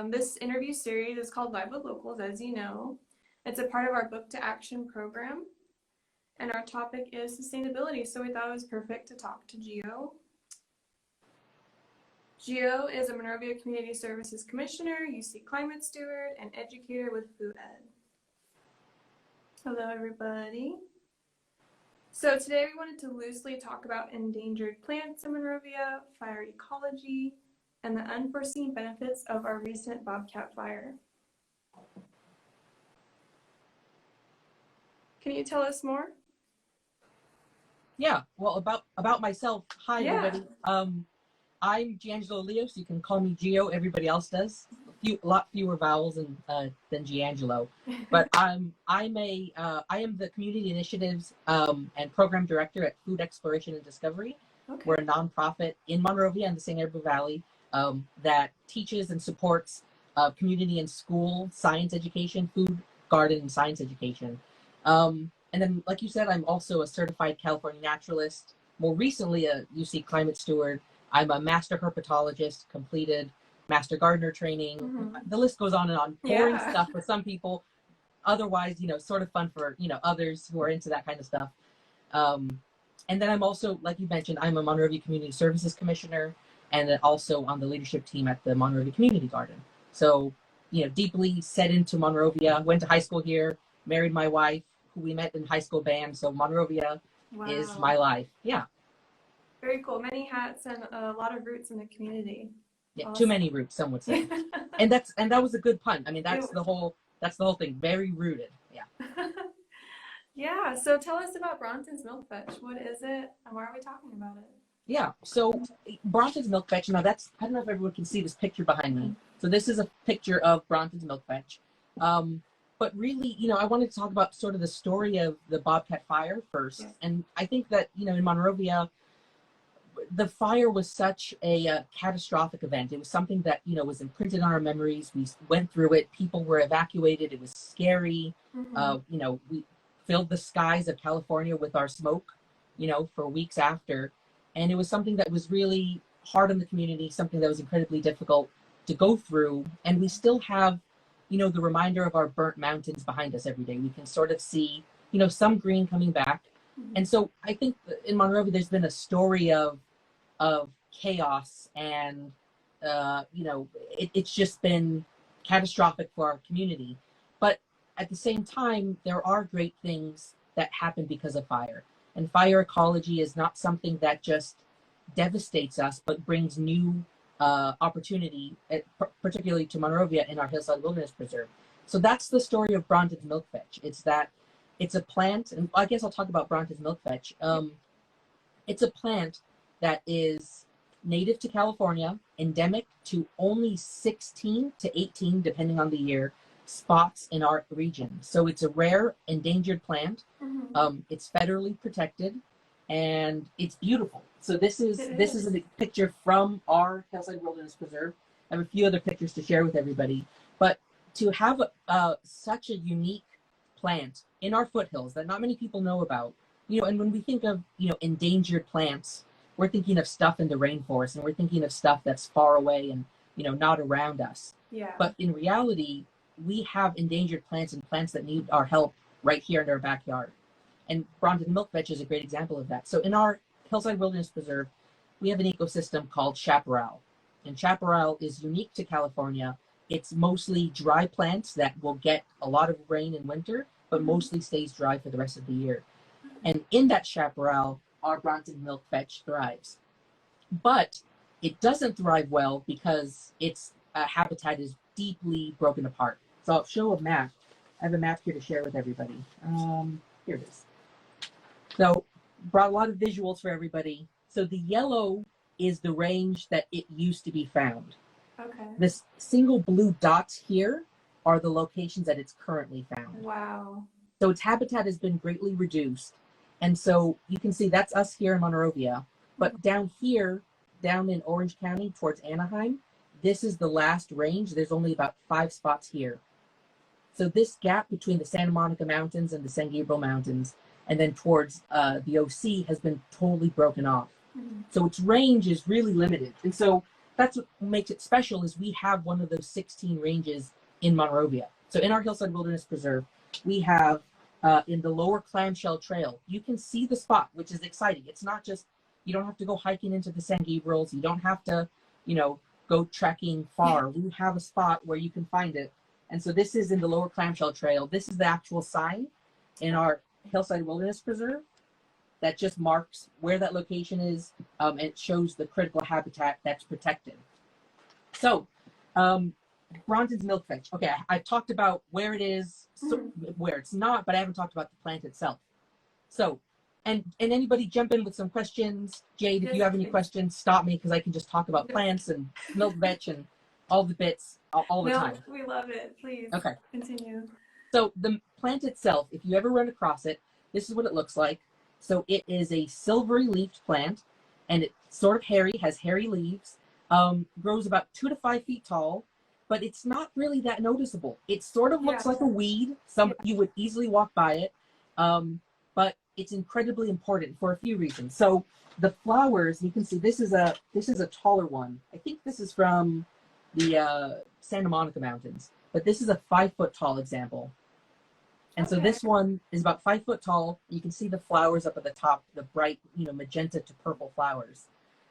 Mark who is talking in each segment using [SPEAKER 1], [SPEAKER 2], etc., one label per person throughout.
[SPEAKER 1] This interview series is called Live with Locals, as you know. It's a part of our Book to Action program, and our topic is sustainability, so we thought it was perfect to talk to Gio. Gio is a Monrovia Community Services Commissioner, UC Climate Steward, and educator with Food Ed. Hello, everybody. So today we wanted to loosely talk about endangered plants in Monrovia, fire ecology, and the unforeseen benefits of our recent bobcat fire. Can you tell us more?
[SPEAKER 2] Yeah, well, about myself. Hi, everybody. I'm Giangelo Leo, so you can call me Gio. Everybody else does. A lot fewer vowels than Giangelo. But I am the community initiatives and program director at Food Exploration and Discovery. Okay. We're a nonprofit in Monrovia and the San Gabriel Valley that teaches and supports community and school science education, food, garden, and science education. And then, like you said, I'm also a certified California naturalist. More recently, a UC climate steward. I'm a master herpetologist, completed master gardener training. Mm-hmm. The list goes on and on. Boring stuff for some people. Otherwise, sort of fun for, others who are into that kind of stuff. And then I'm also, like you mentioned, I'm a Monrovia Community Services Commissioner, and then also on the leadership team at the Monrovia Community Garden. So, deeply set into Monrovia, went to high school here, married my wife, who we met in high school band. So Monrovia is my life. Yeah.
[SPEAKER 1] Very cool. Many hats and a lot of roots in the community.
[SPEAKER 2] Yeah, awesome. Too many roots, some would say. and that was a good pun. I mean, that's the whole thing. Very rooted. Yeah.
[SPEAKER 1] Yeah. So tell us about Brauntons Milkvetch. What is it, and why are we talking about it?
[SPEAKER 2] Yeah. So Brauntons Milkvetch. Now I don't know if everyone can see this picture behind me. So this is a picture of Brauntons Milkvetch. But really, I wanted to talk about sort of the story of the Bobcat fire first. Yes. And I think that, in Monrovia, the fire was such a catastrophic event. It was something that, was imprinted on our memories. We went through it. People were evacuated. It was scary. Mm-hmm. We filled the skies of California with our smoke, for weeks after. And it was something that was really hard on the community, something that was incredibly difficult to go through. And we still have, the reminder of our burnt mountains behind us every day. We can sort of see, some green coming back. Mm-hmm. And so I think in Monrovia, there's been a story of chaos and, it's just been catastrophic for our community. But at the same time, there are great things that happen because of fire. And fire ecology is not something that just devastates us, but brings new opportunity, particularly to Monrovia in our Hillside Wilderness Preserve. So that's the story of Brauntons Milkvetch. It's a plant, and I guess I'll talk about Brauntons Milkvetch. It's a plant that is native to California, endemic to only 16 to 18, depending on the year, spots in our region. So it's a rare endangered plant. Mm-hmm. It's federally protected, and it's beautiful. So this is a picture from our Hillside Wilderness Preserve. I have a few other pictures to share with everybody. But to have such a unique plant in our foothills that not many people know about, and when we think of, endangered plants, we're thinking of stuff in the rainforest, and we're thinking of stuff that's far away and, not around us. Yeah. But in reality, we have endangered plants and plants that need our help right here in our backyard. And Brauntons Milkvetch is a great example of that. So in our Hillside Wilderness Preserve, we have an ecosystem called chaparral. And chaparral is unique to California. It's mostly dry plants that will get a lot of rain in winter, but mostly stays dry for the rest of the year. And in that chaparral, our Brauntons Milkvetch thrives. But it doesn't thrive well because its habitat is deeply broken apart. So I'll show a map. I have a map here to share with everybody. Here it is. So brought a lot of visuals for everybody. So the yellow is the range that it used to be found. Okay. This single blue dots here are the locations that it's currently found. Wow. So its habitat has been greatly reduced. And so you can see that's us here in Monrovia. But down here, down in Orange County towards Anaheim, this is the last range. There's only about 5 spots here. So this gap between the Santa Monica Mountains and the San Gabriel Mountains, and then towards the OC, has been totally broken off. Mm-hmm. So its range is really limited. And so that's what makes it special is we have one of those 16 ranges in Monrovia. So in our Hillside Wilderness Preserve, we have in the lower clamshell trail, you can see the spot, which is exciting. It's not just, you don't have to go hiking into the San Gabriels. You don't have to, you know, go trekking far. We have a spot where you can find it. And so this is in the lower clamshell trail. This is the actual sign in our Hillside Wilderness Preserve that just marks where that location is, and it shows the critical habitat that's protected. So, Brauntons Milkvetch. Okay, I've talked about where it is, where it's not, but I haven't talked about the plant itself. So, and anybody jump in with some questions. Jade, if you have any questions, stop me because I can just talk about plants and milkvetch and all the bits all the time.
[SPEAKER 1] We love it. Please. Okay. Continue.
[SPEAKER 2] So the plant itself, if you ever run across it, this is what it looks like. So it is a silvery leafed plant, and it's sort of hairy, has hairy leaves, grows about 2 to 5 feet tall, but it's not really that noticeable. It sort of looks like a weed. You would easily walk by it, but it's incredibly important for a few reasons. So the flowers, you can see this is a taller one. I think this is from the Santa Monica Mountains, but this is a 5 foot tall example. And so this one is about 5 foot tall. You can see the flowers up at the top, the bright, you know, magenta to purple flowers.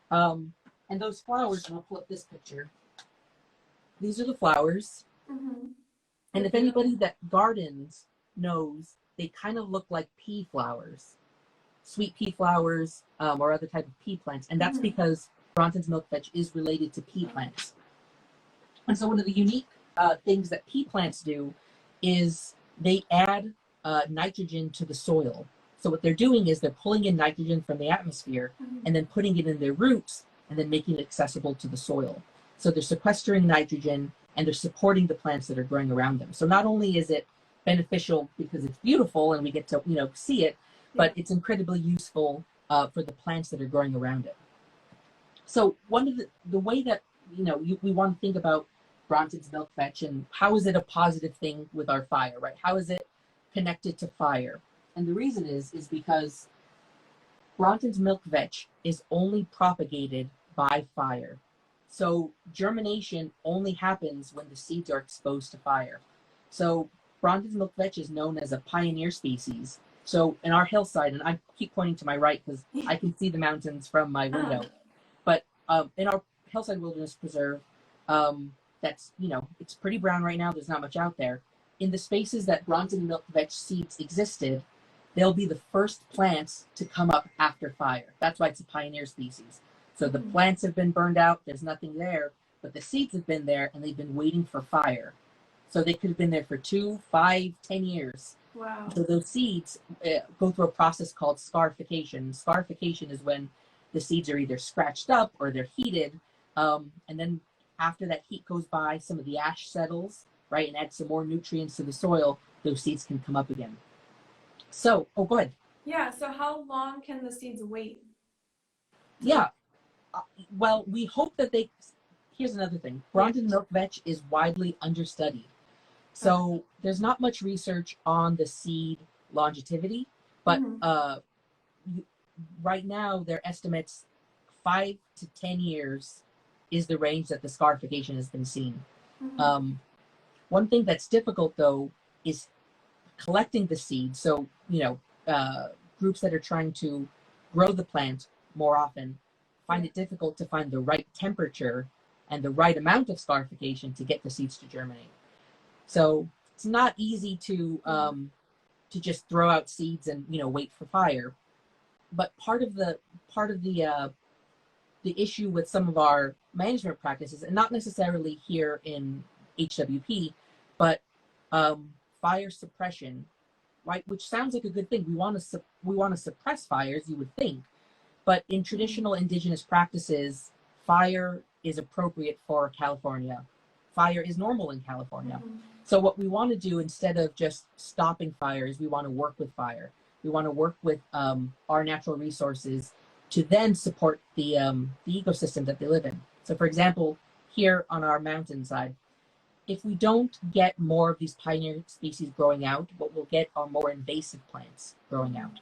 [SPEAKER 2] And those flowers, and I'll pull up this picture. These are the flowers. And if anybody that gardens knows, they kind of look like pea flowers, sweet pea flowers, or other type of pea plants. And that's because Brauntons Milkvetch is related to pea plants. And so one of the unique things that pea plants do is they add nitrogen to the soil. So what they're doing is they're pulling in nitrogen from the atmosphere and then putting it in their roots and then making it accessible to the soil. So they're sequestering nitrogen and they're supporting the plants that are growing around them. So not only is it beneficial because it's beautiful and we get to, you know, see it, but it's incredibly useful for the plants that are growing around it. So one of the way that, you know, we want to think about Brauntons Milkvetch and how is it a positive thing with our fire, right? How is it connected to fire? And the reason is because Brauntons Milkvetch is only propagated by fire. So germination only happens when the seeds are exposed to fire. So Brauntons Milkvetch is known as a pioneer species. So in our hillside, and I keep pointing to my right because I can see the mountains from my window, but in our Hillside Wilderness Preserve, that's, you know, it's pretty brown right now. There's not much out there. In the spaces that Brauntons Milkvetch seeds existed, they'll be the first plants to come up after fire. That's why it's a pioneer species. So the plants have been burned out. There's nothing there, but the seeds have been there and they've been waiting for fire. So they could have been there for 2, 5, 10 years.
[SPEAKER 1] Wow.
[SPEAKER 2] So those seeds go through a process called scarification. Scarification is when the seeds are either scratched up or they're heated. And then after that heat goes by, some of the ash settles, right, and adds some more nutrients to the soil, those seeds can come up again. So, go ahead.
[SPEAKER 1] Yeah, so how long can the seeds wait?
[SPEAKER 2] Yeah, well, we hope that here's another thing. Brauntons Milkvetch is widely understudied. So there's not much research on the seed longevity, but right now their estimates 5 to 10 years is the range that the scarification has been seen. One thing that's difficult though is collecting the seeds. So, you know, groups that are trying to grow the plant more often find it difficult to find the right temperature and the right amount of scarification to get the seeds to germinate. So it's not easy to just throw out seeds and, you know, wait for fire. But part of the issue with some of our management practices, and not necessarily here in HWP, but fire suppression, right? Which sounds like a good thing. We want to suppress fires, you would think, but in traditional indigenous practices, fire is appropriate for California. Fire is normal in California. So what we want to do instead of just stopping fires, we want to work with fire. We want to work with our natural resources to then support the ecosystem that they live in. So for example, here on our mountainside, if we don't get more of these pioneer species growing out, what we'll get are more invasive plants growing out.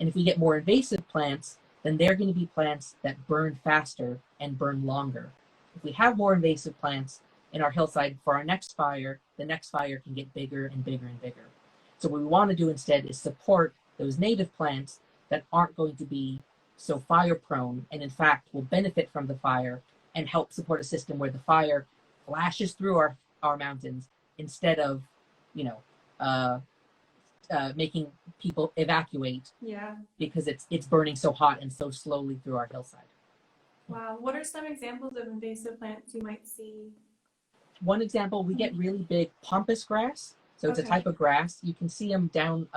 [SPEAKER 2] And if we get more invasive plants, then they're going to be plants that burn faster and burn longer. if we have more invasive plants in our hillside for our next fire, the next fire can get bigger and bigger and bigger. So what we want to do instead is support those native plants that aren't going to be so fire prone, and in fact will benefit from the fire and help support a system where the fire flashes through our mountains instead of, you know, making people evacuate because it's burning so hot and so slowly through our hillside.
[SPEAKER 1] Wow. What are some examples of invasive plants you might see?
[SPEAKER 2] One example, we get really big pampas grass. So it's a type of grass. You can see them down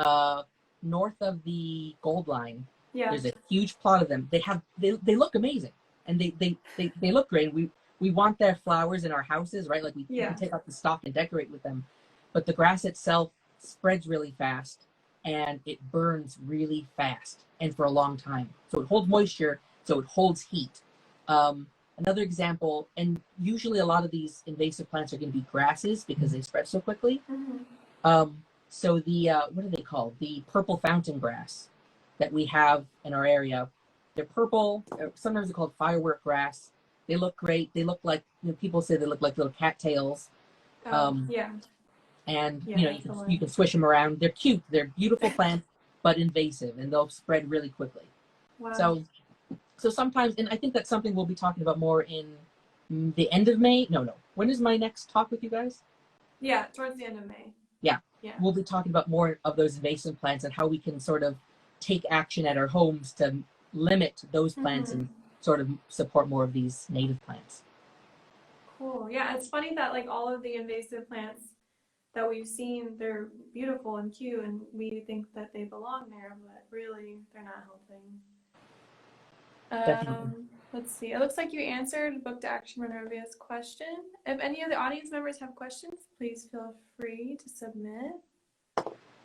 [SPEAKER 2] north of the Gold Line.
[SPEAKER 1] Yeah.
[SPEAKER 2] There's a huge plot of them. They look amazing, and they look great. We want their flowers in our houses, right? Like we can take out the stalk and decorate with them. But the grass itself spreads really fast, and it burns really fast and for a long time. So it holds moisture, so it holds heat. Another example, and usually a lot of these invasive plants are going to be grasses because they spread so quickly. So the, what are they called? The purple fountain grass that we have in our area. They're purple. Sometimes they're called firework grass. They look great. They look like, you know, people say they look like little cattails. And you know, you can swish them around. They're cute. They're beautiful plants, but invasive, and they'll spread really quickly. Wow. So sometimes, and I think that's something we'll be talking about more in the end of May. No. When is my next talk with you guys?
[SPEAKER 1] Yeah, towards the end of May.
[SPEAKER 2] Yeah. We'll be talking about more of those invasive plants and how we can sort of take action at our homes to limit those plants and sort of support more of these native plants.
[SPEAKER 1] Cool. Yeah, it's funny that like all of the invasive plants that we've seen, they're beautiful and cute, and we think that they belong there, but really they're not helping. Let's see. It looks like you answered Book to Action Monrovia's question. If any of the audience members have questions, please feel free to submit.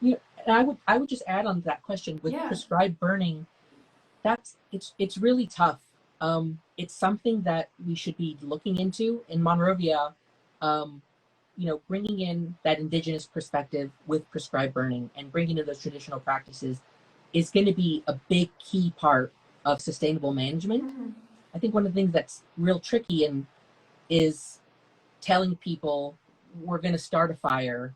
[SPEAKER 2] Yeah, and I would just add on to that question with prescribed burning. It's really tough. It's something that we should be looking into in Monrovia. You know, bringing in that indigenous perspective with prescribed burning and bringing in those traditional practices is going to be a big key part of sustainable management. I think one of the things that's real tricky is telling people we're going to start a fire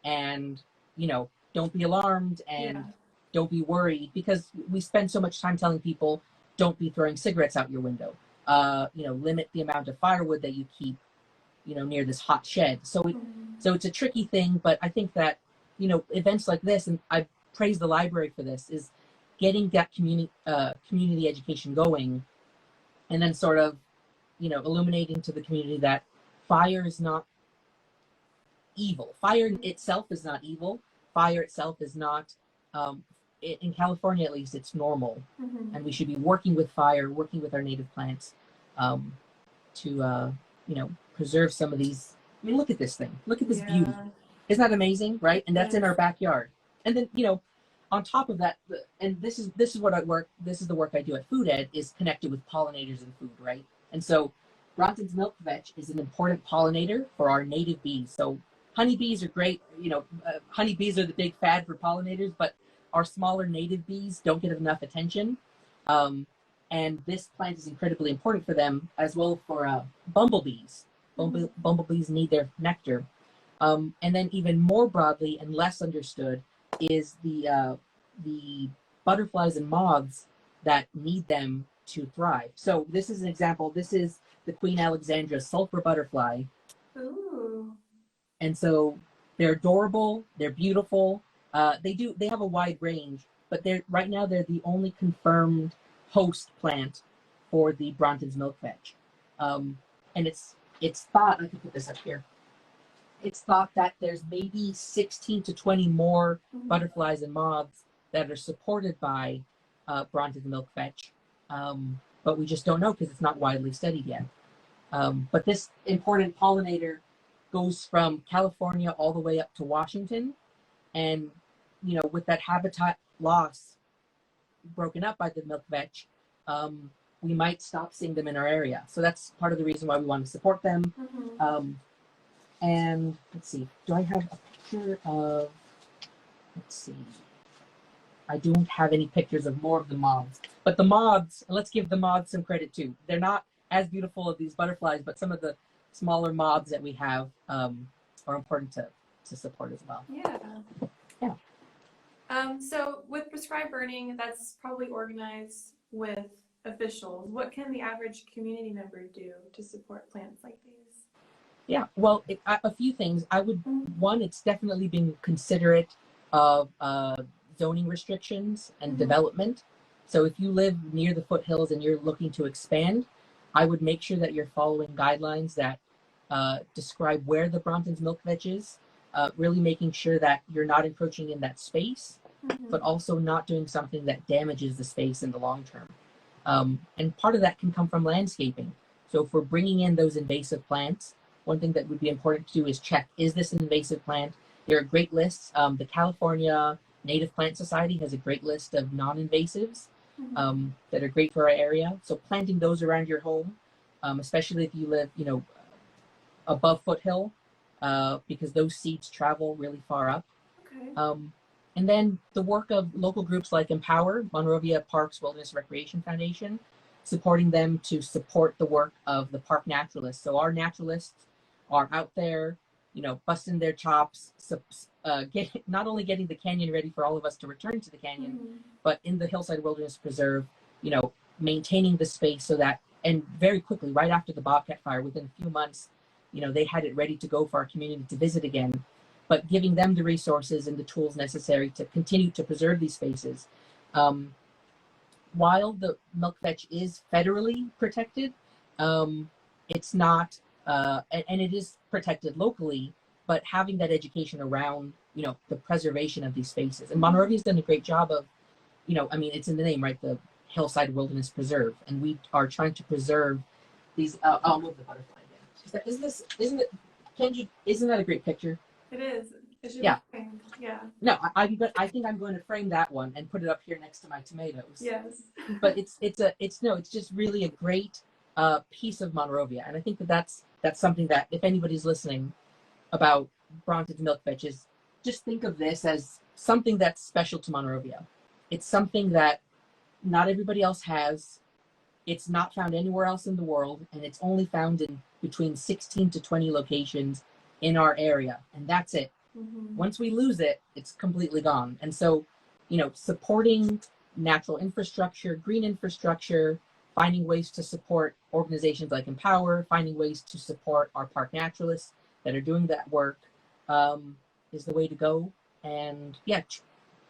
[SPEAKER 2] and, you know, don't be alarmed and don't be worried, because we spend so much time telling people don't be throwing cigarettes out your window. You know, limit the amount of firewood that you keep, you know, near this hot shed. So it's a tricky thing, but I think that, you know, events like this, and I praise the library for this, is getting that community education going, and then sort of, you know, illuminating to the community that fire is not evil. Fire itself is not evil. Fire itself is not, in California at least, it's normal. And we should be working with fire, working with our native plants to, you know, preserve some of these. I mean, look at this thing. Look at this beauty. Isn't that amazing, right? And that's in our backyard. And then, you know, on top of that, and this is what I work. This is the work I do at Food Ed, is connected with pollinators and food, right? And so, Brauntons Milkvetch is an important pollinator for our native bees. So, honeybees are great. You know, honeybees are the big fad for pollinators, but our smaller native bees don't get enough attention. And this plant is incredibly important for them, as well for bumblebees. Bumblebees need their nectar. And then even more broadly and less understood is the butterflies and moths that need them to thrive. So this is an example. This is the Queen Alexandra sulfur butterfly.
[SPEAKER 1] Ooh.
[SPEAKER 2] And so they're adorable. They're beautiful. They have a wide range, but right now they're the only confirmed host plant for the Brauntons Milkvetch. And it's thought, I can put this up here. It's thought that there's maybe 16 to 20 more butterflies and moths that are supported by Brauntons Milkvetch, but we just don't know because it's not widely studied yet. But this important pollinator goes from California all the way up to Washington, and you know, with that habitat loss broken up by the milkvetch, we might stop seeing them in our area. So that's part of the reason why we want to support them. And let's see, do I have a picture of, let's see, I don't have any pictures of more of the moths, but the moths, let's give the moths some credit too. They're not as beautiful as these butterflies, but some of the smaller moths that we have are important to support as well.
[SPEAKER 1] Yeah.
[SPEAKER 2] Yeah.
[SPEAKER 1] So with prescribed burning, that's probably organized with officials. What can the average community member do to support plants like these?
[SPEAKER 2] Yeah, well, a few things. I would, one, it's definitely being considerate of zoning restrictions and development. So if you live near the foothills and you're looking to expand, I would make sure that you're following guidelines that describe where the Brauntons Milkvetch is, really making sure that you're not encroaching in that space, but also not doing something that damages the space in the long term. And part of that can come from landscaping. So if we're bringing in those invasive plants, one thing that would be important to do is check, is this an invasive plant? There are great lists. The California Native Plant Society has a great list of non-invasives that are great for our area. So planting those around your home, especially if you live, above foothill, because those seeds travel really far up.
[SPEAKER 1] Okay.
[SPEAKER 2] And then the work of local groups like Empower, Monrovia Parks Wilderness Recreation Foundation, supporting them to support the work of the park naturalists. So our naturalists are out there, busting their chops, not only getting the canyon ready for all of us to return to the canyon, but in the Hillside Wilderness Preserve, maintaining the space so that, and very quickly, right after the Bobcat fire, within a few months, they had it ready to go for our community to visit again, but giving them the resources and the tools necessary to continue to preserve these spaces. While the Milkvetch is federally protected, it's not, and it is protected locally, but having that education around, the preservation of these spaces. And Monrovia's done a great job of, it's in the name, right? The Hillside Wilderness Preserve. And we are trying to preserve these, I'll move the butterfly again. Isn't that a great picture?
[SPEAKER 1] It is. It should
[SPEAKER 2] Yeah.
[SPEAKER 1] be framed. Yeah.
[SPEAKER 2] No, I think I'm going to frame that one and put it up here next to my tomatoes.
[SPEAKER 1] Yes.
[SPEAKER 2] But it's just really a great piece of Monrovia, and I think that's something that if anybody's listening about Brauntons Milkvetch, is just think of this as something that's special to Monrovia. It's something that not everybody else has. It's not found anywhere else in the world, and it's only found in between 16 to 20 locations in our area, and that's it. Once we lose it, it's completely gone. And so, supporting natural infrastructure, green infrastructure, finding ways to support organizations like Empower, finding ways to support our park naturalists that are doing that work is the way to go. And yeah,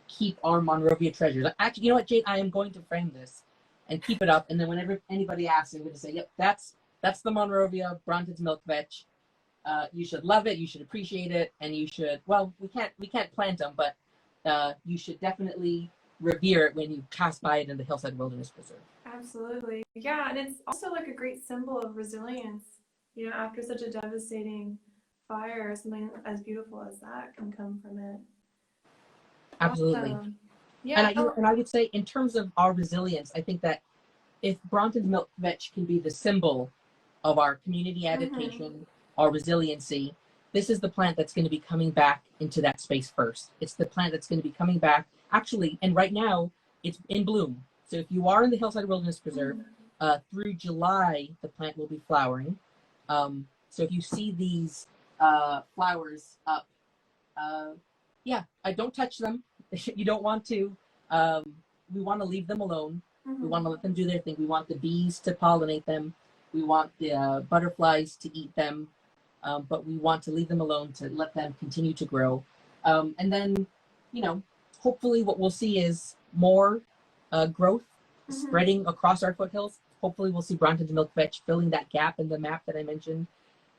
[SPEAKER 2] keep our Monrovia treasures. Actually, you know what, Jade? I am going to frame this and keep it up. And then whenever anybody asks, I'm going to say, yep, that's the Monrovia Brauntons Milkvetch. You should love it. You should appreciate it, and you should. Well, we can't plant them, but you should definitely revere it when you pass by it in the Hillside Wilderness Preserve.
[SPEAKER 1] Absolutely. Yeah, and it's also like a great symbol of resilience. After such a devastating fire, something as beautiful as that can come from it.
[SPEAKER 2] Absolutely.
[SPEAKER 1] Yeah.
[SPEAKER 2] And I would say, in terms of our resilience, I think that if Brauntons Milkvetch can be the symbol of our community adaptation, our resiliency, this is the plant that's going to be coming back into that space first. It's the plant that's going to be coming back, actually, and right now it's in bloom. So if you are in the Hillside Wilderness Preserve, through July, the plant will be flowering. So if you see these flowers up, I don't touch them. You don't want to. We want to leave them alone. We want to let them do their thing. We want the bees to pollinate them. We want the butterflies to eat them. But we want to leave them alone to let them continue to grow. And then, hopefully what we'll see is more growth spreading across our foothills. Hopefully we'll see Brauntons Milkvetch filling that gap in the map that I mentioned.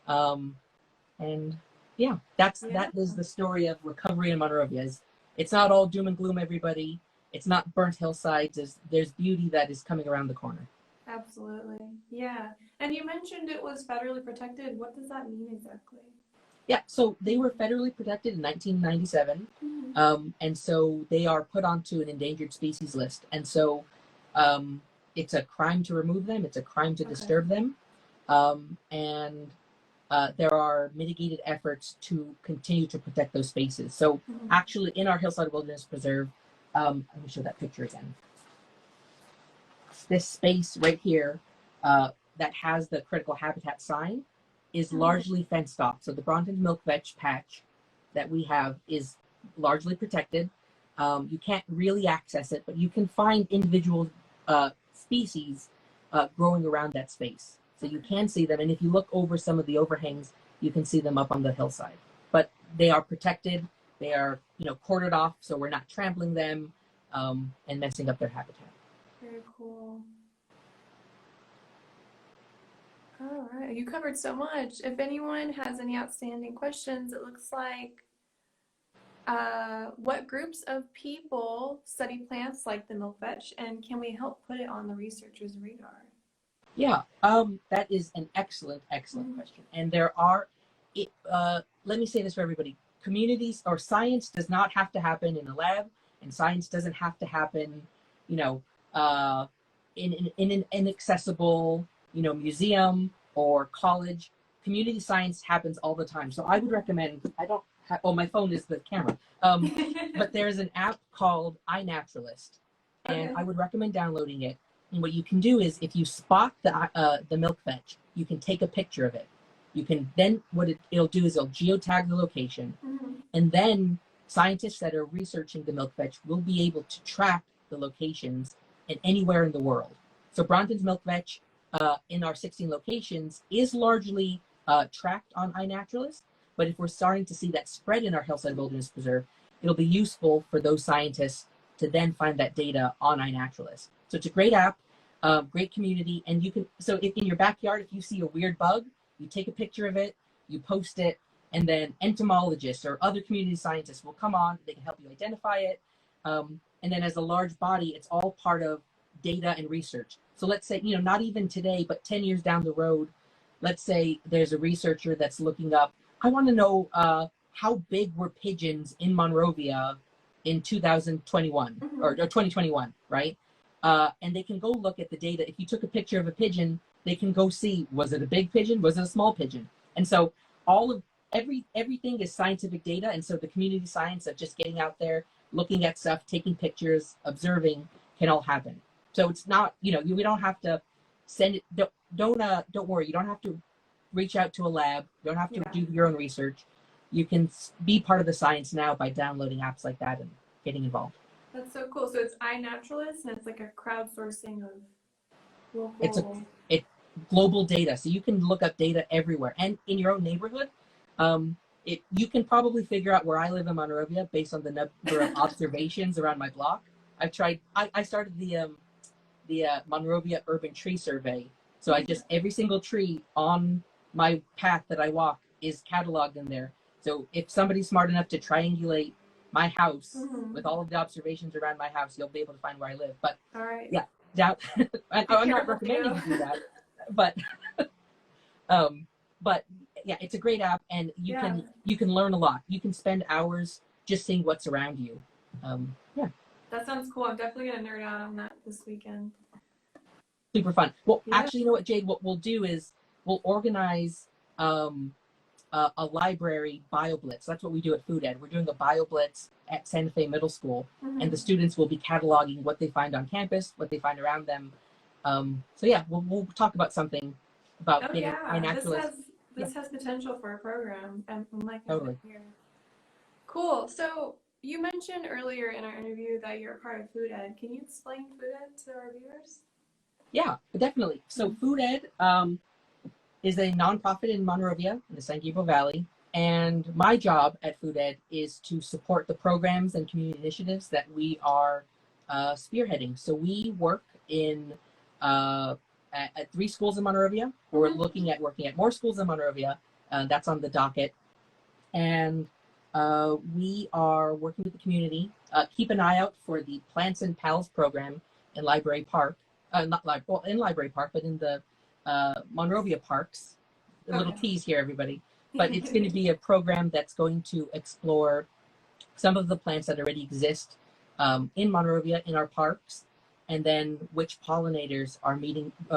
[SPEAKER 2] And yeah, that is the story of recovery in Monrovia. It's not all doom and gloom, everybody. It's not burnt hillsides. There's beauty that is coming around the corner.
[SPEAKER 1] Absolutely. Yeah. And you mentioned it was federally protected. What does that mean exactly?
[SPEAKER 2] Yeah, so they were federally protected in 1997. And so they are put onto an endangered species list. And so it's a crime to remove them. It's a crime to disturb them. And there are mitigated efforts to continue to protect those spaces. So actually in our Hillside Wilderness Preserve, let me show that picture again. This space right here, that has the critical habitat sign is largely fenced off. So the Brauntons Milkvetch patch that we have is largely protected. You can't really access it, but you can find individual species growing around that space. So you can see them, and if you look over some of the overhangs, you can see them up on the hillside. But they are protected. They are, cordoned off, so we're not trampling them and messing up their habitat.
[SPEAKER 1] Very cool. All right, you covered so much. If anyone has any outstanding questions, it looks like what groups of people study plants like the milkvetch, and can we help put it on the researcher's radar?
[SPEAKER 2] Yeah, that is an excellent question. And there are, let me say this for everybody, communities or science does not have to happen in a lab, and science doesn't have to happen, in an inaccessible, museum or college. Community science happens all the time. So I would recommend, my phone is the camera. But there's an app called iNaturalist, and I would recommend downloading it. And what you can do is, if you spot the milkvetch, you can take a picture of it. You can then, it'll do is it'll geotag the location, and then scientists that are researching the milkvetch will be able to track the locations and anywhere in the world. So Brauntons Milkvetch in our 16 locations is largely tracked on iNaturalist, but if we're starting to see that spread in our Hillside Wilderness Preserve, it'll be useful for those scientists to then find that data on iNaturalist. So it's a great app, great community, and you can, so if in your backyard, if you see a weird bug, you take a picture of it, you post it, and then entomologists or other community scientists will come on, they can help you identify it. And then as a large body, it's all part of data and research. So let's say, not even today, but 10 years down the road, let's say there's a researcher that's looking up, I want to know how big were pigeons in Monrovia in 2021 or 2021, right? And they can go look at the data. If you took a picture of a pigeon, they can go see, was it a big pigeon? Was it a small pigeon? And so everything is scientific data. And so the community science of just getting out there, looking at stuff, taking pictures, observing can all happen. So it's not, we don't have to send it. Don't worry. You don't have to reach out to a lab. You don't have to do your own research. You can be part of the science now by downloading apps like that and getting involved.
[SPEAKER 1] That's so cool. So it's iNaturalist, and it's like a crowdsourcing of local.
[SPEAKER 2] It's global data, so you can look up data everywhere and in your own neighborhood. You can probably figure out where I live in Monrovia based on the number of observations around my block. I started the Monrovia Urban Tree Survey. So every single tree on my path that I walk is cataloged in there. So if somebody's smart enough to triangulate my house with all of the observations around my house, you'll be able to find where I live. But
[SPEAKER 1] all right.
[SPEAKER 2] I'm not recommending you do that, but yeah, it's a great app, and you can learn a lot. You can spend hours just seeing what's around you.
[SPEAKER 1] That sounds cool. I'm definitely gonna nerd out on that this weekend.
[SPEAKER 2] Super fun. Well, actually, you know what, Jade? What we'll do is we'll organize a library BioBlitz. That's what we do at Food Ed. We're doing a BioBlitz at Santa Fe Middle School, and the students will be cataloging what they find on campus, what they find around them. So yeah, we'll talk about something about getting iNaturalist.
[SPEAKER 1] This has potential for a program. I'm liking
[SPEAKER 2] Totally.
[SPEAKER 1] it here. Cool. So you mentioned earlier in our interview that you're a part of Food Ed. Can you explain Food Ed to our viewers?
[SPEAKER 2] Yeah, definitely. So Food Ed is a nonprofit in Monrovia in the San Gabriel Valley. And my job at Food Ed is to support the programs and community initiatives that we are spearheading. So we work in at 3 schools in Monrovia. We're looking at working at more schools in Monrovia. That's on the docket. And we are working with the community. Keep an eye out for the Plants and Pals program in Library Park. In Library Park, but in the Monrovia parks. A little tease here, everybody. But it's going to be a program that's going to explore some of the plants that already exist in Monrovia in our parks, and then which pollinators are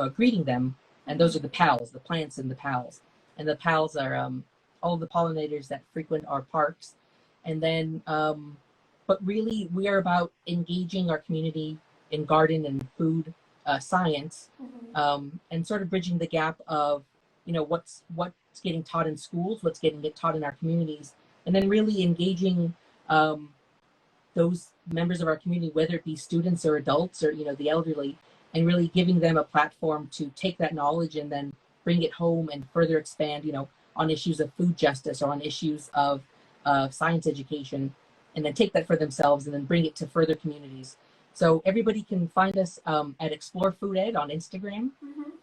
[SPEAKER 2] greeting them. And those are the pals, the plants and the pals. And the pals are all the pollinators that frequent our parks. And then, but really we are about engaging our community in garden and food science,
[SPEAKER 1] Mhm.
[SPEAKER 2] and sort of bridging the gap of, what's getting taught in schools, what's getting taught in our communities, and then really engaging those members of our community, whether it be students or adults or the elderly, and really giving them a platform to take that knowledge and then bring it home and further expand, on issues of food justice or on issues of science education, and then take that for themselves and then bring it to further communities. So everybody can find us at Explore Food Ed on Instagram,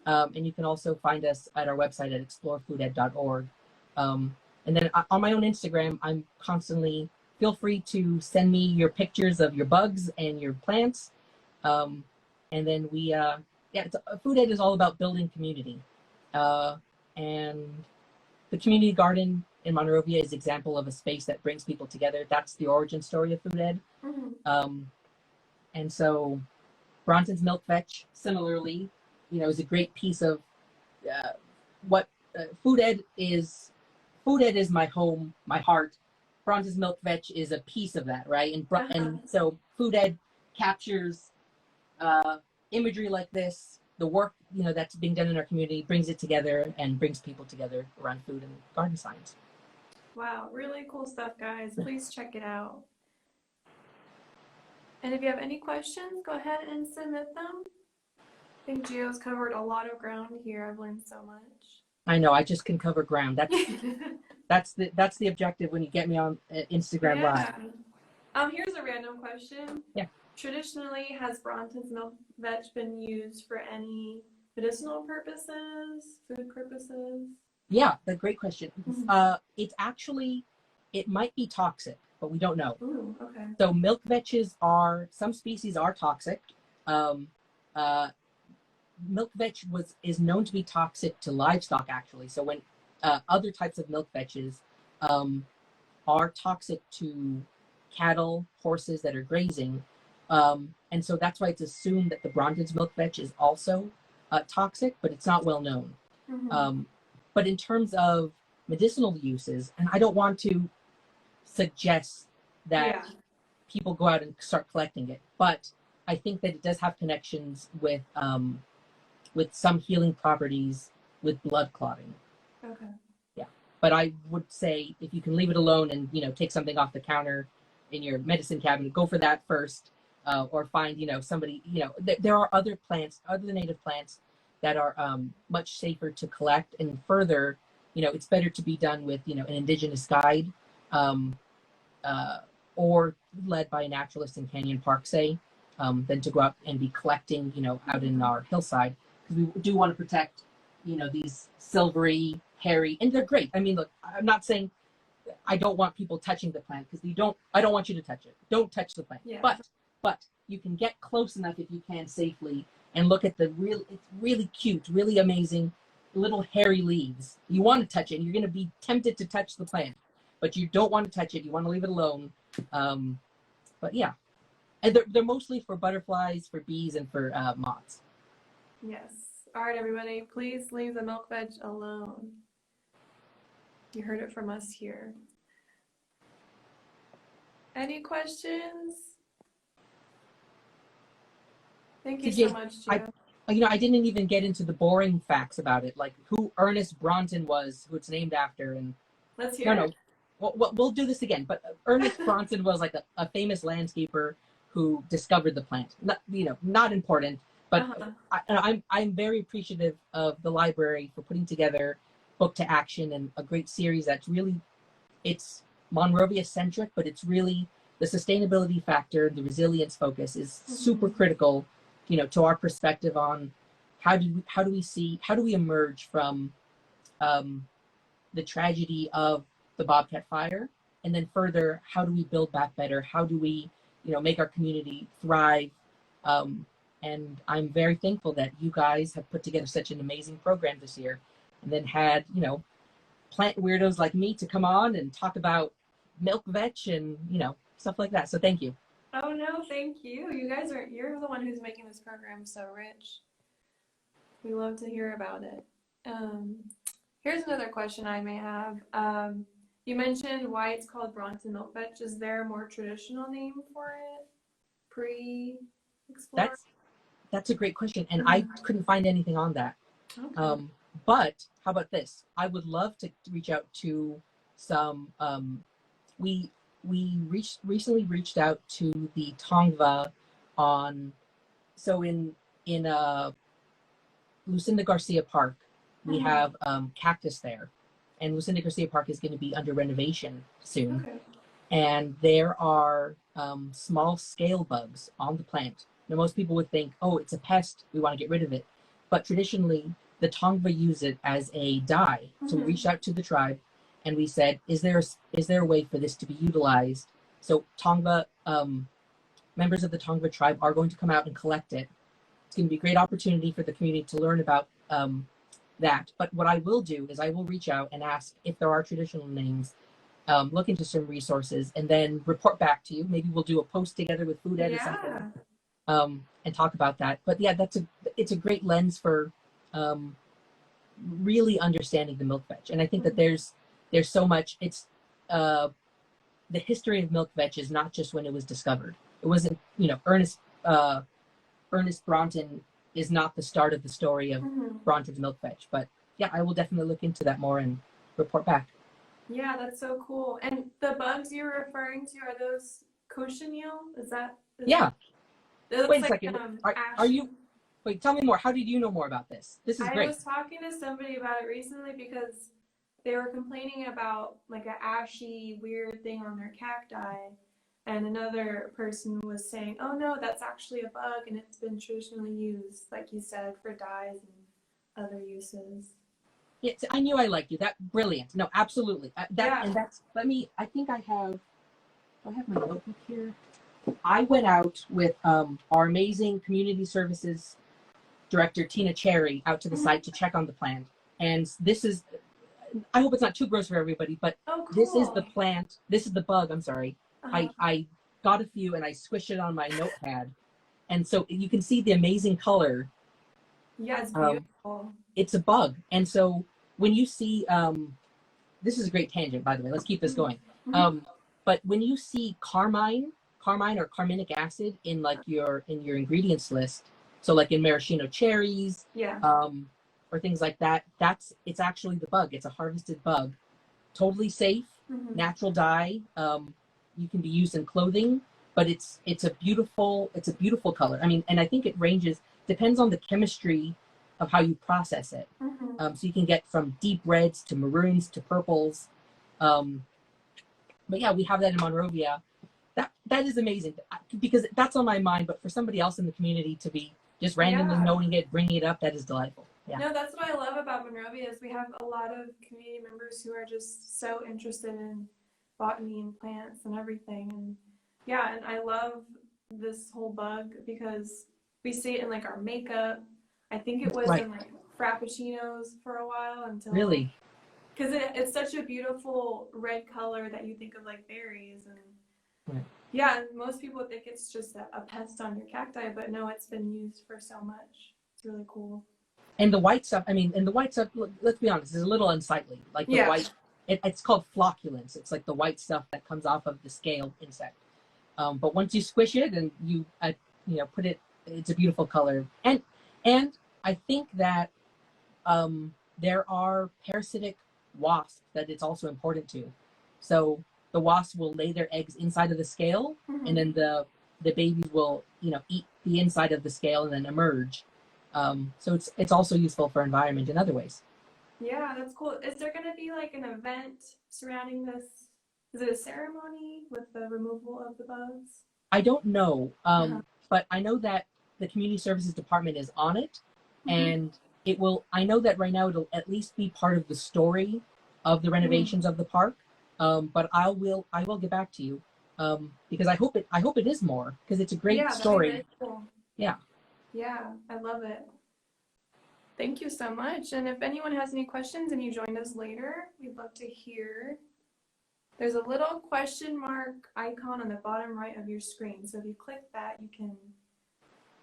[SPEAKER 2] and you can also find us at our website at explorefooded.org. And then on my own Instagram, I'm constantly, feel free to send me your pictures of your bugs and your plants. And then Food Ed is all about building community. And the community garden in Monrovia is an example of a space that brings people together. That's the origin story of Food Ed. And so Brauntons Milkvetch, similarly, is a great piece of what Food Ed is. Food Ed is my home, my heart. Brauntons Milkvetch is a piece of that, right? And so Food Ed captures imagery like this, the work that's being done in our community, brings it together and brings people together around food and garden science.
[SPEAKER 1] Wow, really cool stuff, guys. Please check it out. And if you have any questions, go ahead and submit them. I think Gio's covered a lot of ground here. I've learned so much.
[SPEAKER 2] I know, I just can cover ground. That's the objective when you get me on Instagram Live.
[SPEAKER 1] Here's a random question.
[SPEAKER 2] Yeah.
[SPEAKER 1] Traditionally, has Brauntons Milkvetch been used for any medicinal purposes, food purposes?
[SPEAKER 2] Yeah, that's a great question. It's actually, it might be toxic, but we don't know.
[SPEAKER 1] Ooh, okay.
[SPEAKER 2] So milkvetches some species are toxic. Milkvetch is known to be toxic to livestock, actually. So when other types of milkvetches are toxic to cattle, horses that are grazing, and so that's why it's assumed that the Brauntons milkvetch is also toxic, but it's not well known. But in terms of medicinal uses, and I don't want to suggest that people go out and start collecting it, but I think that it does have connections with some healing properties with blood clotting.
[SPEAKER 1] Okay.
[SPEAKER 2] Yeah, but I would say if you can leave it alone and take something off the counter in your medicine cabinet, go for that first, or find somebody. There are other plants, other native plants that are much safer to collect, and further, it's better to be done with an indigenous guide, or led by a naturalist in Canyon Park, say, than to go out and be collecting out in our hillside, because we do want to protect these silvery, hairy, and they're great. I mean, look, I'm not saying I don't want people touching the plant, because I don't want you to touch it. Don't touch the plant. Yeah. But you can get close enough if you can safely and look at it's really cute, really amazing little hairy leaves. You want to touch it, and you're going to be tempted to touch the plant, but you don't want to touch it. You want to leave it alone. But yeah, and they're mostly for butterflies, for bees, and for moths.
[SPEAKER 1] Yes. All right, everybody, please leave the milkvetch alone. You heard it from us here. Any questions? Thank you so much, Gio.
[SPEAKER 2] I didn't even get into the boring facts about it, like who Ernest Braunton was, who it's named after, and
[SPEAKER 1] let's hear it.
[SPEAKER 2] We'll do this again. But Ernest Braunton was like a famous landscaper who discovered the plant. Not important, but I'm very appreciative of the library for putting together Book to Action and a great series that's really, it's Monrovia centric, but it's really the sustainability factor, the resilience focus is super critical, to our perspective on how do we emerge from the tragedy of the Bobcat fire, and then further, how do we build back better? How do we, make our community thrive? And I'm very thankful that you guys have put together such an amazing program this year, and then had, plant weirdos like me to come on and talk about milkvetch and, stuff like that. So thank you.
[SPEAKER 1] Oh no, thank you. You're the one who's making this program so rich. We love to hear about it. Here's another question I may have. You mentioned why it's called Brauntons Milkvetch. Is there a more traditional name for it? Pre-explorer?
[SPEAKER 2] That's a great question, and I couldn't find anything on that.
[SPEAKER 1] Okay.
[SPEAKER 2] But how about this? I would love to reach out to some. We recently reached out to the Tongva on in Lucinda Garcia Park. We have cactus there, and Lucinda Garcia Park is going to be under renovation soon.
[SPEAKER 1] Okay.
[SPEAKER 2] And there are small scale bugs on the plant. Now, most people would think, oh, it's a pest, we want to get rid of it. But traditionally, the Tongva use it as a dye. So we reached out to the tribe and we said, is there a way for this to be utilized? So Tongva, members of the Tongva tribe are going to come out and collect it. It's going to be a great opportunity for the community to learn about that. But what I will do is I will reach out and ask if there are traditional names, look into some resources, and then report back to you. Maybe we'll do a post together with Food Ed or something, and talk about that. But yeah, it's a great lens for really understanding the milkvetch. And I think that there's so much. It's the history of milkvetch is not just when it was discovered. It wasn't, Ernest Braunton is not the start of the story of Brauntons Milkvetch. But yeah, I will definitely look into that more and report back.
[SPEAKER 1] Yeah, that's so cool. And the bugs you're referring to, are those cochineal?
[SPEAKER 2] Yeah. Wait a
[SPEAKER 1] like,
[SPEAKER 2] second. Are you? Wait, tell me more. How did you know more about this? This is great.
[SPEAKER 1] I was talking to somebody about it recently because they were complaining about like an ashy, weird thing on their cacti. And another person was saying, oh no, that's actually a bug and it's been traditionally used, like you said, for dyes and other uses.
[SPEAKER 2] Yes, I knew I liked you. That brilliant. No, absolutely. And that's. I think I have my notebook here. I went out with our amazing community services director Tina Cherry out to the site to check on the plant. And this is. I hope it's not too gross for everybody, but this is the plant. This is the bug. I'm sorry. I got a few and I squished it on my notepad, and so you can see the amazing color.
[SPEAKER 1] Yeah, it's beautiful.
[SPEAKER 2] It's a bug, and so when you see, this is a great tangent, by the way. Let's keep this going. But when you see carmine or carminic acid in your ingredients list, so like in maraschino cherries, or things like that, it's actually the bug. It's a harvested bug, totally safe, natural dye. You can be used in clothing, but it's a beautiful color. I mean, and I think it depends on the chemistry of how you process it. So you can get from deep reds to maroons to purples. But yeah, we have that in Monrovia. That is amazing because that's on my mind. But for somebody else in the community to be just randomly knowing it, bringing it up, that is delightful. Yeah.
[SPEAKER 1] No, that's what I love about Monrovia is we have a lot of community members who are just so interested in botany and plants and everything. And yeah, and I love this whole bug because we see it in like our makeup. I think it was in like frappuccinos for a while until
[SPEAKER 2] really,
[SPEAKER 1] because it's such a beautiful red color that you think of like berries and yeah, and most people think it's just a pest on your cacti, but no, it's been used for so much. It's really cool.
[SPEAKER 2] And the white stuff, let's be honest, is a little unsightly. Like the white, it's called flocculence. It's like the white stuff that comes off of the scale insect. But once you squish it and you put it, it's a beautiful color. And I think that there are parasitic wasps that it's also important to. So the wasps will lay their eggs inside of the scale, and then the babies will eat the inside of the scale and then emerge. So it's also useful for environment in other ways.
[SPEAKER 1] Yeah, that's cool. Is there going to be like an event surrounding this? Is it a ceremony with the removal of the bugs?
[SPEAKER 2] I don't know, but I know that the community services department is on it, and it will. I know that right now it'll at least be part of the story of the renovations of the park. But I will get back to you because I hope it is more because it's a great story.
[SPEAKER 1] Really cool.
[SPEAKER 2] Yeah.
[SPEAKER 1] Yeah, I love it. Thank you so much. And if anyone has any questions and you joined us later, we'd love to hear. There's a little question mark icon on the bottom right of your screen. So if you click that, you can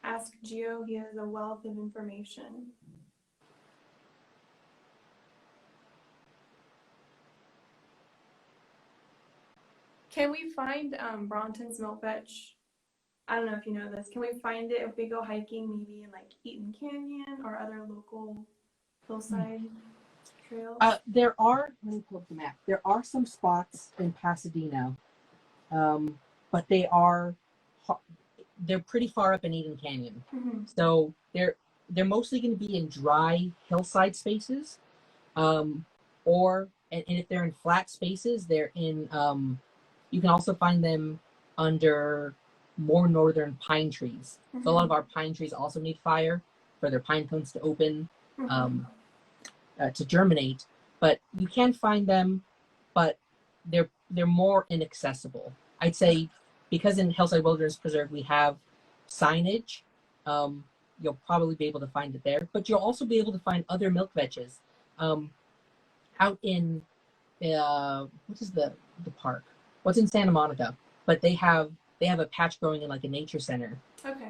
[SPEAKER 1] ask Gio. He has a wealth of information. Can we find Brauntons Milkvetch I don't know if you know this, can we find it if we go hiking maybe in like Eaton Canyon or other local hillside trails?
[SPEAKER 2] There are, let me pull up the map. There are some spots in Pasadena, but they're pretty far up in Eden Canyon.
[SPEAKER 1] Mm-hmm.
[SPEAKER 2] So they're mostly going to be in dry hillside spaces, or and if they're in flat spaces, they're in. You can also find them under more northern pine trees.
[SPEAKER 1] Mm-hmm.
[SPEAKER 2] So a lot of our pine trees also need fire for their pine cones to open,
[SPEAKER 1] Mm-hmm.
[SPEAKER 2] to germinate. But you can find them, but they're more inaccessible. I'd say because in Hillside Wilderness Preserve we have signage, you'll probably be able to find it there. But you'll also be able to find other milk vetches out in what is the park? What's in Santa Monica? But they have a patch growing in like a nature center.
[SPEAKER 1] Okay.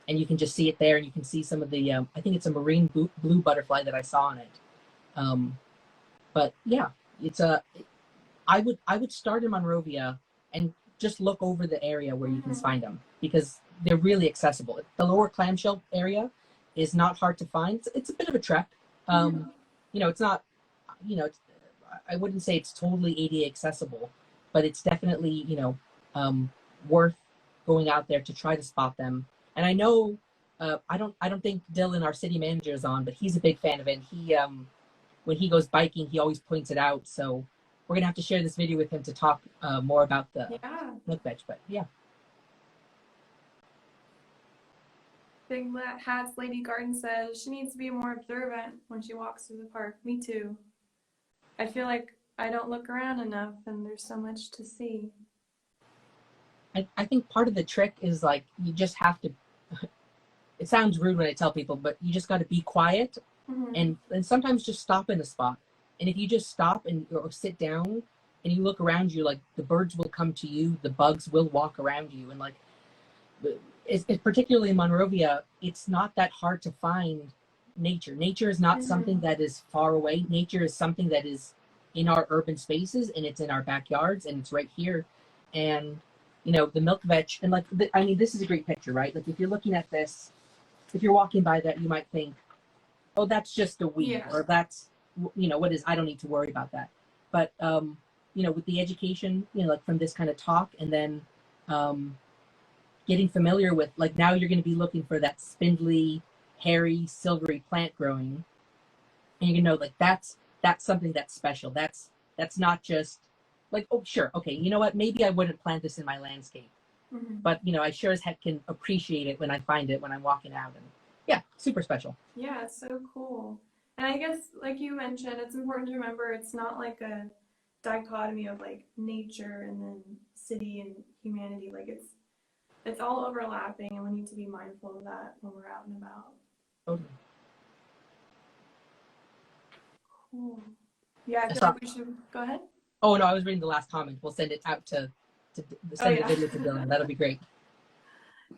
[SPEAKER 2] And you can just see it there, and you can see some of the I think it's a marine blue butterfly that I saw on it. But yeah, it's I would start in Monrovia and just look over the area where you can find them, because they're really accessible. The lower clamshell area is not hard to find. It's a bit of a trek. You know, it's not, you know, I wouldn't say it's totally ADA accessible, but it's definitely, you know, worth going out there to try to spot them. And I know, I don't think Dylan, our city manager, is on, but he's a big fan of it. He, when he goes biking, he always points it out. So we're gonna have to share this video with him to talk more about the milkvetch. But yeah.
[SPEAKER 1] Big Hats Lady Garden says she needs to be more observant when she walks through the park. Me too. I feel like I don't look around enough and there's so much to see.
[SPEAKER 2] I think part of the trick is like you just have to, it sounds rude when I tell people, but you just got to be quiet and sometimes just stop in a spot. And if you just stop and or sit down and you look around you, like the birds will come to you, the bugs will walk around you. And like, it's particularly in Monrovia, it's not that hard to find nature. Nature is not something that is far away. Nature is something that is in our urban spaces, and it's in our backyards, and it's right here. And you know, the milkvetch, and like, I mean, this is a great picture, right? Like if you're looking at this, if you're walking by that, you might think, oh, that's just a weed, or that's, you know, what is, I don't need to worry about that. But, you know, with the education, you know, like from this kind of talk, and then getting familiar with, like now you're going to be looking for that spindly, hairy, silvery plant growing. And you're going to know, like, that's something that's special. That's not just like, oh, sure, okay, you know what? Maybe I wouldn't plant this in my landscape. But, you know, I sure as heck can appreciate it when I find it, when I'm walking out. And yeah, super special.
[SPEAKER 1] Yeah, it's so cool. And I guess, like you mentioned, it's important to remember it's not like a dichotomy of like nature and then city and humanity. Like it's all overlapping, and we need to be mindful of that when we're out and about.
[SPEAKER 2] Totally.
[SPEAKER 1] Cool. Yeah, I feel like we should go ahead.
[SPEAKER 2] Oh no, I was reading the last comment. We'll send it out to send the video to Dylan. That'll be great.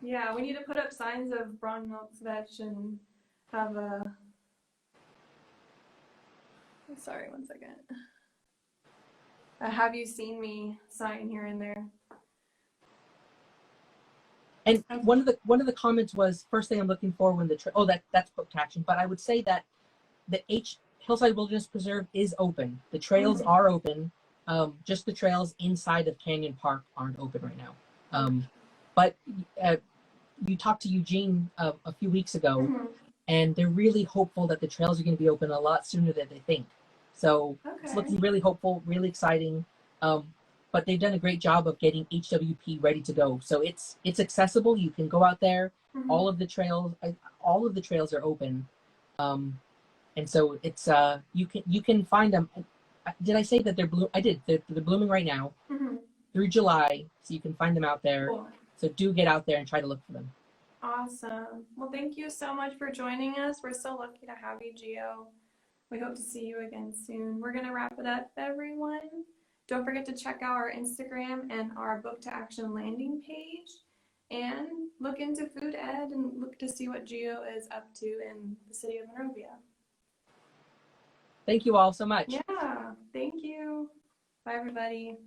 [SPEAKER 1] Yeah, we need to put up signs of Brauntons Milkvetch and have a. Sorry, one second. Have you seen me sign here and there?
[SPEAKER 2] And one of the comments was, first thing I'm looking for when that's book action. But I would say that the Hillside Wilderness Preserve is open. The trails are open. Just the trails inside of Canyon Park aren't open right now. But you talked to Eugene a few weeks ago, and they're really hopeful that the trails are going to be open a lot sooner than they think. So it's looking really hopeful, really exciting. But they've done a great job of getting HWP ready to go. So it's accessible. You can go out there. All of the trails are open. And so it's you can find them. Did I say that they're blue? I did. They're blooming right now through July, so you can find them out there. Cool. So do get out there and try to look for them.
[SPEAKER 1] Awesome. Well, thank you so much for joining us. We're so lucky to have you, Gio. We hope to see you again soon. We're gonna wrap it up, everyone. Don't forget to check out our Instagram and our Book to Action landing page, and look into food ed and look to see what Gio is up to in the city of Monrovia.
[SPEAKER 2] Thank you all so much.
[SPEAKER 1] Yeah, thank you. Bye, everybody.